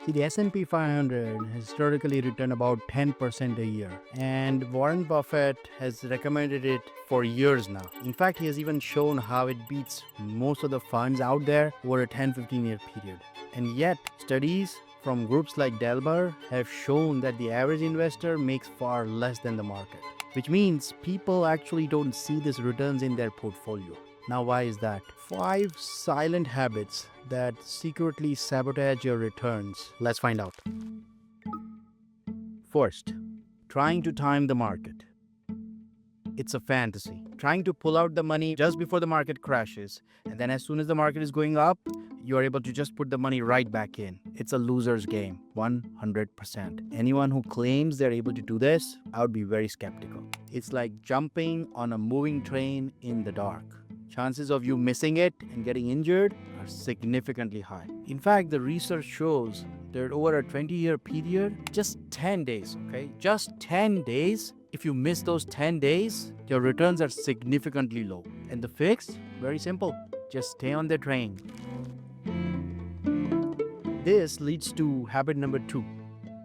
See, the S&P 500 has historically returned about 10% a year, and Warren Buffett has recommended it for years now. In fact, he has even shown how it beats most of the funds out there over a 10-15 year period. And yet, studies from groups like Delbar have shown that the average investor makes far less than the market, which means people actually don't see these returns in their portfolio. Now, why is that? 5 silent habits that secretly sabotage your returns. Let's find out. First, trying to time the market. It's a fantasy. Trying to pull out the money just before the market crashes, and then as soon as the market is going up, you are able to just put the money right back in. It's a loser's game, 100%. Anyone who claims they're able to do this, I would be very skeptical. It's like jumping on a moving train in the dark. Chances of you missing it and getting injured are significantly high. In fact, the research shows that over a 20-year period, just 10 days, okay? Just 10 days, if you miss those 10 days, your returns are significantly low. And the fix? Very simple. Just stay on the train. This leads to habit number 2,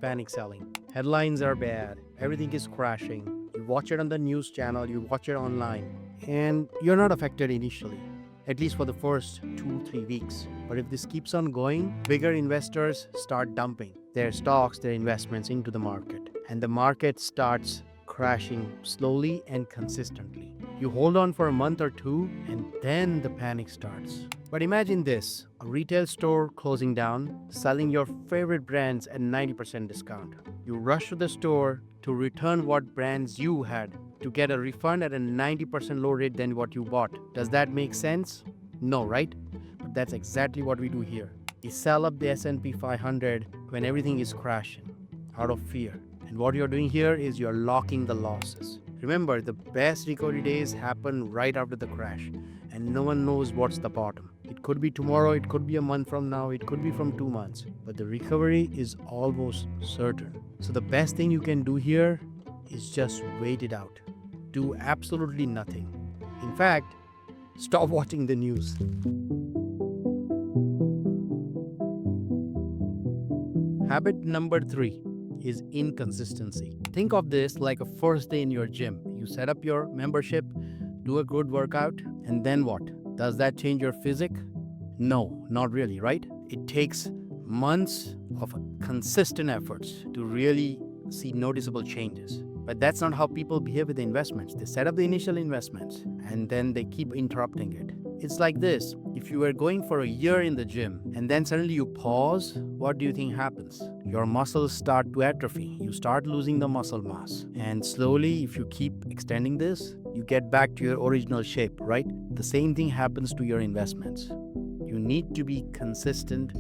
panic selling. Headlines are bad. Everything is crashing. You watch it on the news channel, you watch it online, and you're not affected initially, at least for the first 2-3 weeks. But if this keeps on going, bigger investors start dumping their stocks, their investments into the market, and the market starts crashing slowly and consistently. You hold on for a month or two, and then the panic starts. But imagine this, a retail store closing down, selling your favorite brands at 90% discount. You rush to the store to return what brands you had to get a refund at a 90% lower rate than what you bought. Does that make sense? No, right? But that's exactly what we do here. We sell up the S&P 500 when everything is crashing out of fear. And what you're doing here is you're locking the losses. Remember, the best recovery days happen right after the crash, and no one knows what's the bottom. It could be tomorrow, it could be a month from now, it could be from 2 months, but the recovery is almost certain. So the best thing you can do here is just wait it out. Do absolutely nothing. In fact, stop watching the news. Habit number 3 is inconsistency. Think of this like a first day in your gym. You set up your membership, do a good workout, and then what? Does that change your physique? No, not really, right? It takes months of consistent efforts to really see noticeable changes. But that's not how people behave with the investments. They set up the initial investments and then they keep interrupting it. It's like this. If you were going for a year in the gym and then suddenly you pause, what do you think happens? Your muscles start to atrophy. You start losing the muscle mass. And slowly, if you keep extending this, you get back to your original shape, right? The same thing happens to your investments. You need to be consistent,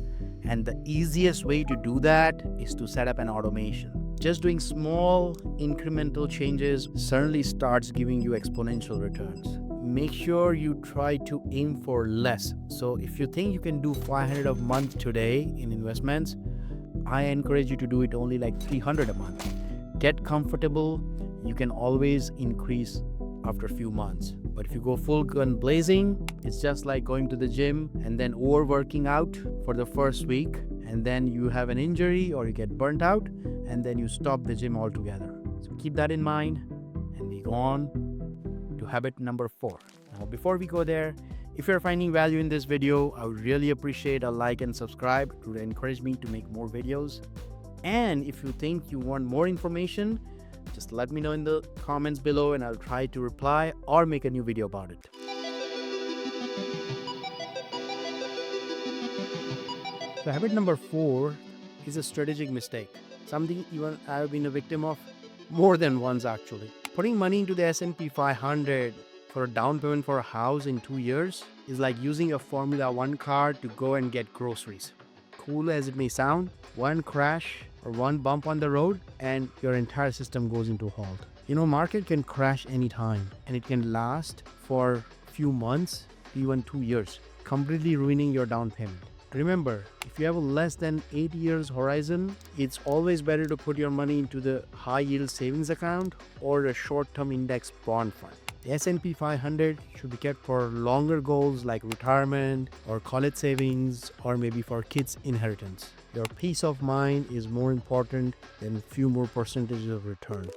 and the easiest way to do that is to set up an automation. Just doing small incremental changes certainly starts giving you exponential returns. Make sure you try to aim for less. So if you think you can do 500 a month today in investments, I encourage you to do it only like 300 a month. Get comfortable. You can always increase after a few months. But if you go full gun blazing, it's just like going to the gym and then overworking out for the first week, and then you have an injury or you get burnt out, and then you stop the gym altogether. So keep that in mind, and we go on to habit number 4. Now, before we go there, if you're finding value in this video, I would really appreciate a like and subscribe to encourage me to make more videos. And if you think you want more information, just let me know in the comments below and I'll try to reply or make a new video about it. So habit number 4 is a strategic mistake. Something even I've been a victim of more than once actually. Putting money into the S&P 500 for a down payment for a house in 2 years is like using a Formula 1 car to go and get groceries. Cool as it may sound, one crash or one bump on the road and your entire system goes into a halt. You know, market can crash anytime and it can last for a few months, even 2 years, completely ruining your down payment. Remember, if you have a less than 8 years horizon, it's always better to put your money into the high yield savings account or a short-term index bond fund. The S&P 500 should be kept for longer goals like retirement or college savings or maybe for kids' inheritance. Your peace of mind is more important than a few more percentages of return.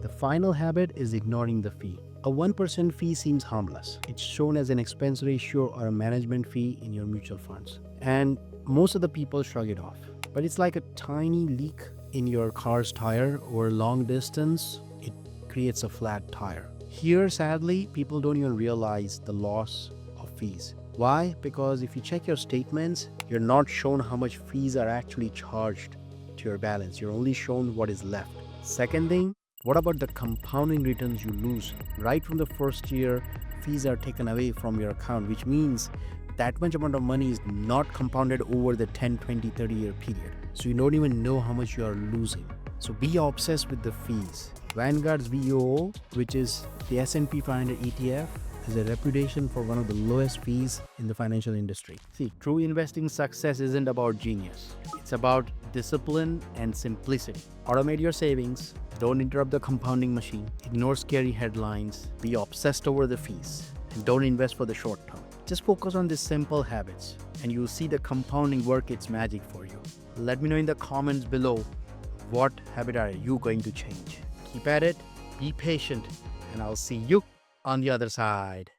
The final habit is ignoring the fee. A 1% fee seems harmless. It's shown as an expense ratio or a management fee in your mutual funds. And most of the people shrug it off. But it's like a tiny leak in your car's tire over a long distance. It creates a flat tire. Here, sadly, people don't even realize the loss of fees. Why? Because if you check your statements, you're not shown how much fees are actually charged to your balance. You're only shown what is left. Second thing, what about the compounding returns you lose? Right from the first year, fees are taken away from your account, which means that much amount of money is not compounded over the 10, 20, 30-year period. So you don't even know how much you are losing. So be obsessed with the fees. Vanguard's VOO, which is the S&P 500 ETF, has a reputation for one of the lowest fees in the financial industry. See, true investing success isn't about genius. It's about discipline and simplicity. Automate your savings. Don't interrupt the compounding machine. Ignore scary headlines. Be obsessed over the fees. And don't invest for the short term. Just focus on these simple habits and you'll see the compounding work its magic for you. Let me know in the comments below, what habit are you going to change? Keep at it, be patient, and I'll see you on the other side.